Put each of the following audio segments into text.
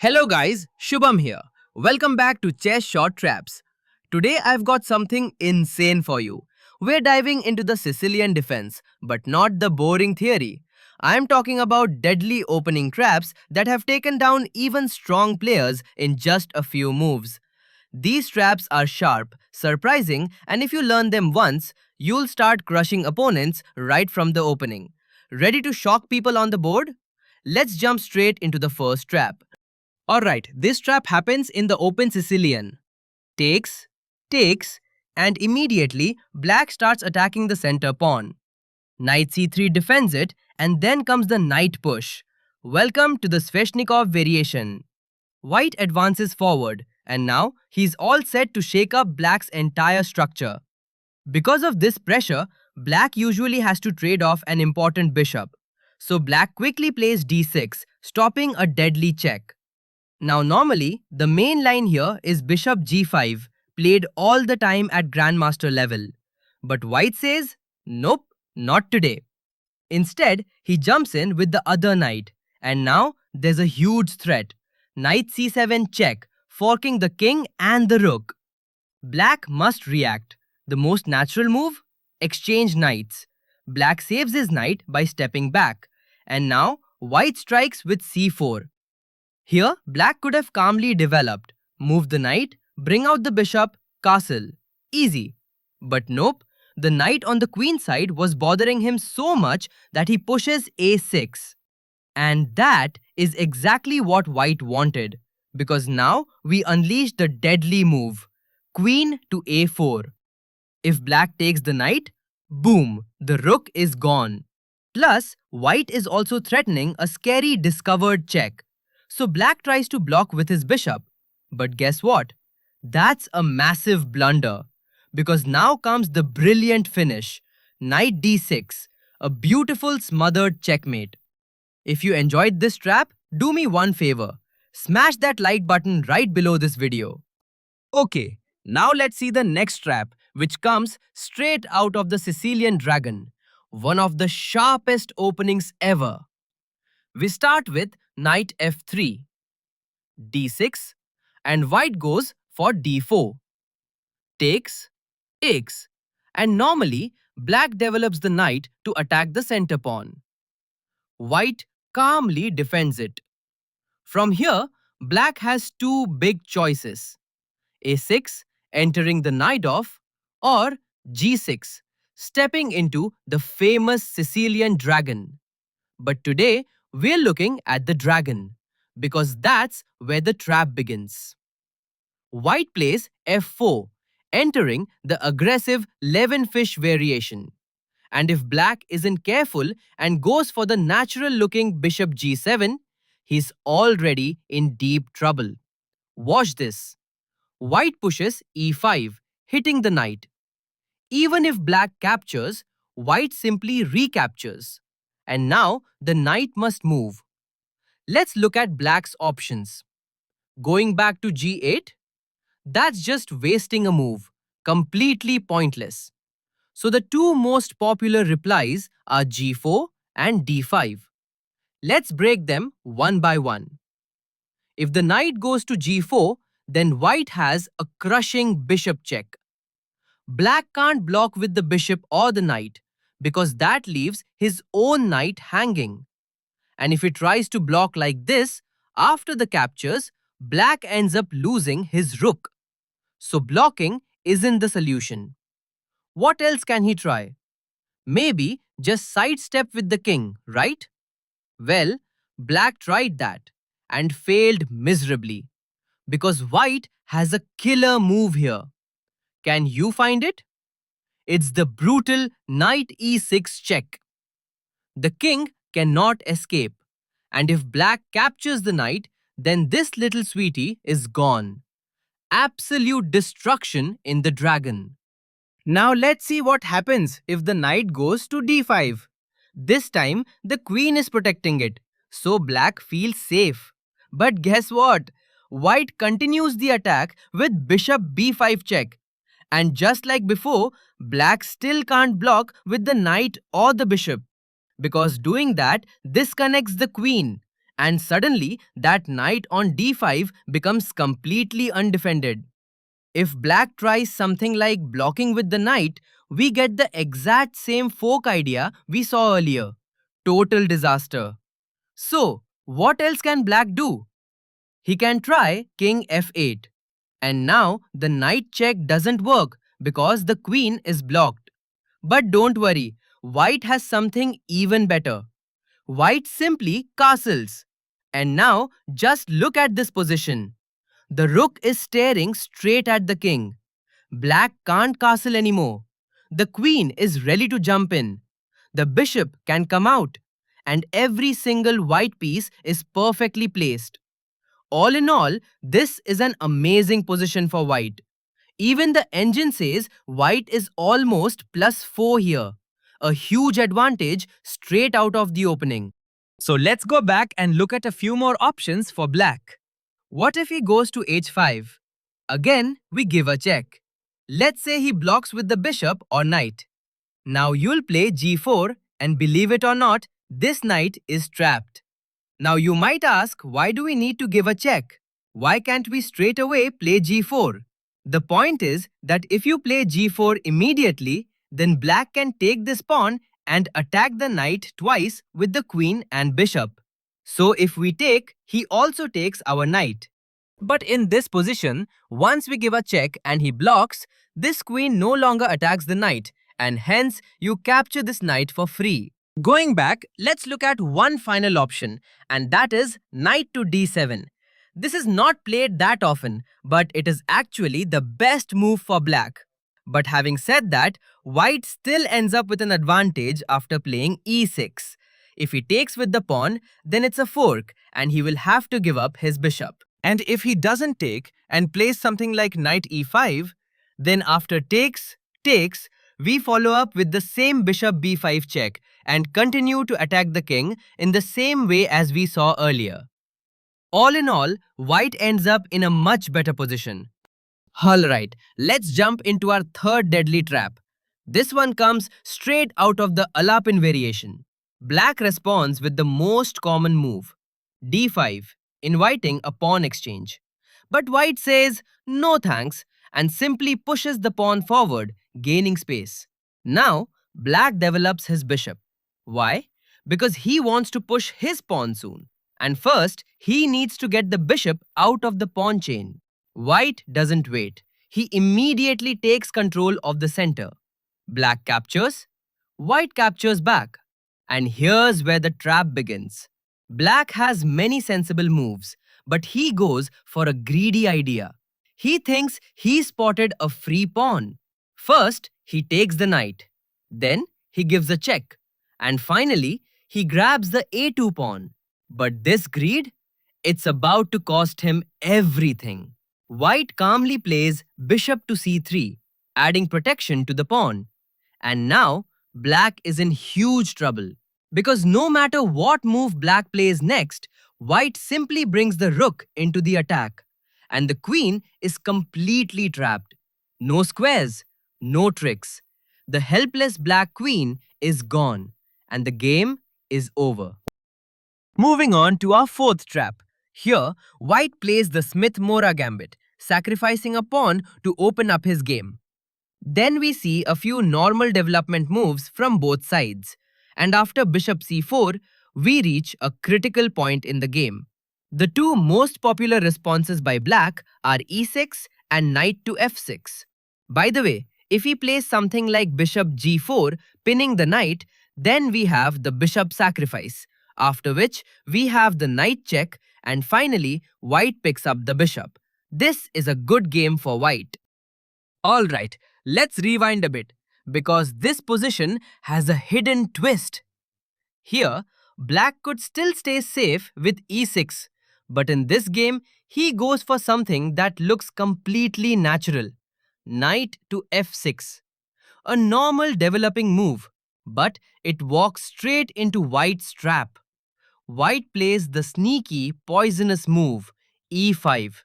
Hello guys, Shubham here. Welcome back to Chess Short Traps. Today I've got something insane for you. We're diving into the Sicilian defense, but not the boring theory. I'm talking about deadly opening traps that have taken down even strong players in just a few moves. These traps are sharp, surprising, and if you learn them once, you'll start crushing opponents right from the opening. Ready to shock people on the board? Let's jump straight into the first trap. Alright, this trap happens in the open Sicilian. Takes, takes, and immediately black starts attacking the center pawn. Knight c3 defends it, and then comes the knight push. Welcome to the Sveshnikov variation. White advances forward, and now he's all set to shake up black's entire structure. Because of this pressure, black usually has to trade off an important bishop. So black quickly plays d6, stopping a deadly check. Now normally, the main line here is bishop g5, played all the time at grandmaster level. But white says, nope, not today. Instead, he jumps in with the other knight, and now there's a huge threat. Knight c7 check, forking the king and the rook. Black must react. The most natural move? Exchange knights. Black saves his knight by stepping back, and now white strikes with c4. Here, black could have calmly developed, move the knight, bring out the bishop, castle. Easy. But nope, the knight on the queen side was bothering him so much that he pushes a6. And that is exactly what white wanted, because now we unleash the deadly move, queen to a4. If black takes the knight, boom, the rook is gone. Plus, white is also threatening a scary discovered check. So black tries to block with his bishop. But guess what? That's a massive blunder. Because now comes the brilliant finish. Knight d6. A beautiful smothered checkmate. If you enjoyed this trap, do me one favor. Smash that like button right below this video. Okay, now let's see the next trap, which comes straight out of the Sicilian dragon. One of the sharpest openings ever. We start with knight f3, d6, and white goes for d4. Takes, takes, and normally black develops the knight to attack the center pawn. White calmly defends it. From here, black has two big choices. a6, entering the knight off, or g6, stepping into the famous Sicilian dragon. But today, we're looking at the dragon, because that's where the trap begins. White plays f4, entering the aggressive 11-fish variation. And if black isn't careful and goes for the natural-looking bishop g7, he's already in deep trouble. Watch this. White pushes e5, hitting the knight. Even if black captures, white simply recaptures. And now the knight must move. Let's look at black's options. Going back to g8? That's just wasting a move, completely pointless. So the two most popular replies are g4 and d5. Let's break them one by one. If the knight goes to g4, then white has a crushing bishop check. Black can't block with the bishop or the knight, because that leaves his own knight hanging. And if he tries to block like this, after the captures, black ends up losing his rook. So blocking isn't the solution. What else can he try? Maybe just sidestep with the king, right? Well, black tried that and failed miserably, because white has a killer move here. Can you find it? It's the brutal knight e6 check. The king cannot escape, and if black captures the knight, then this little sweetie is gone. Absolute destruction in the dragon. Now let's see what happens if the knight goes to d5. This time, the queen is protecting it, so black feels safe. But guess what? White continues the attack with bishop b5 check. And just like before, black still can't block with the knight or the bishop, because doing that disconnects the queen, And suddenly, that knight on d5 becomes completely undefended. If black tries something like blocking with the knight, we get the exact same fork idea we saw earlier. Total disaster. So, what else can black do? He can try king f8. And now the knight check doesn't work because the queen is blocked. But don't worry, white has something even better. White simply castles. And now just look at this position. The rook is staring straight at the king. Black can't castle anymore. The queen is ready to jump in. The bishop can come out. And every single white piece is perfectly placed. All in all, this is an amazing position for white. Even the engine says white is almost +4 here. A huge advantage straight out of the opening. So let's go back and look at a few more options for black. What if he goes to h5? Again, we give a check. Let's say he blocks with the bishop or knight. Now you'll play g4 and believe it or not, this knight is trapped. Now you might ask, why do we need to give a check? Why can't we straight away play g4? The point is that if you play g4 immediately, then black can take this pawn and attack the knight twice with the queen and bishop. So if we take, he also takes our knight. But in this position, once we give a check and he blocks, this queen no longer attacks the knight, and hence you capture this knight for free. Going back, let's look at one final option, and that is knight to d7. This is not played that often, but it is actually the best move for black. But having said that, white still ends up with an advantage after playing e6. If he takes with the pawn, then it's a fork and he will have to give up his bishop. And if he doesn't take and plays something like knight e5, then after takes, we follow up with the same bishop b5 check and continue to attack the king in the same way as we saw earlier. All in all, white ends up in a much better position. Alright, let's jump into our third deadly trap. This one comes straight out of the Alapin variation. Black responds with the most common move, d5, inviting a pawn exchange. But white says, no thanks, and simply pushes the pawn forward, gaining space. Now, black develops his bishop. Why? Because he wants to push his pawn soon. And first, he needs to get the bishop out of the pawn chain. White doesn't wait. He immediately takes control of the center. Black captures. White captures back. And here's where the trap begins. Black has many sensible moves, but he goes for a greedy idea. He thinks he spotted a free pawn. First, he takes the knight. Then, he gives a check. And finally, he grabs the a2 pawn. But this greed? It's about to cost him everything. White calmly plays bishop to c3, adding protection to the pawn. And now, black is in huge trouble. Because no matter what move black plays next, white simply brings the rook into the attack. And the queen is completely trapped. No squares, no tricks. The helpless black queen is gone. And the game is over. Moving on to our fourth trap. Here, white plays the Smith-Morra Gambit, sacrificing a pawn to open up his game. Then we see a few normal development moves from both sides. And after bishop c4, we reach a critical point in the game. The two most popular responses by black are e6 and knight to f6. By the way, if he plays something like bishop g4, pinning the knight, then we have the bishop sacrifice, after which we have the knight check, and finally white picks up the bishop. This is a good game for white. Alright, let's rewind a bit, because this position has a hidden twist. Here, black could still stay safe with e6, but in this game, he goes for something that looks completely natural. Knight to f6. A normal developing move, but it walks straight into white's trap. White plays the sneaky, poisonous move, e5.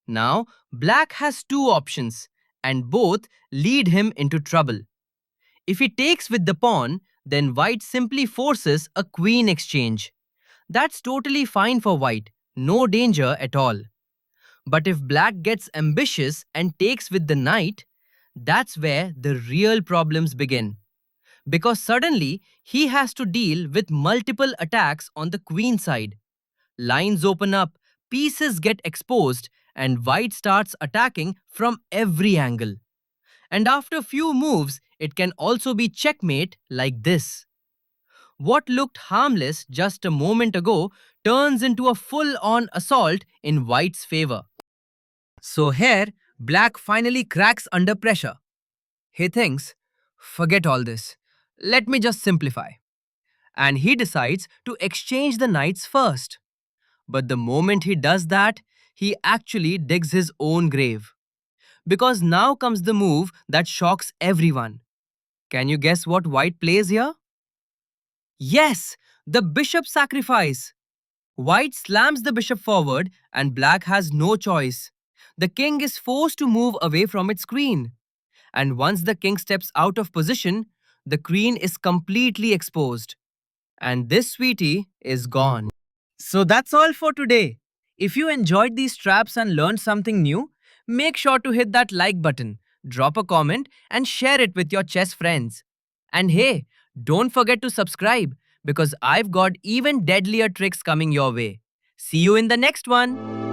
Now, black has two options, and both lead him into trouble. If he takes with the pawn, then white simply forces a queen exchange. That's totally fine for white. No danger at all. But if black gets ambitious and takes with the knight, that's where the real problems begin. Because suddenly he has to deal with multiple attacks on the queen side. Lines open up, pieces get exposed, and white starts attacking from every angle. And after few moves, it can also be checkmate like this. What looked harmless just a moment ago turns into a full on assault in white's favor. So here, black finally cracks under pressure. He thinks, forget all this. Let me just simplify. And he decides to exchange the knights first. But the moment he does that, he actually digs his own grave. Because now comes the move that shocks everyone. Can you guess what white plays here? Yes, the bishop sacrifice. White slams the bishop forward and black has no choice. The king is forced to move away from its queen. And once the king steps out of position, the queen is completely exposed. And this sweetie is gone. So that's all for today. If you enjoyed these traps and learned something new, make sure to hit that like button, drop a comment, and share it with your chess friends. And hey, don't forget to subscribe because I've got even deadlier tricks coming your way. See you in the next one.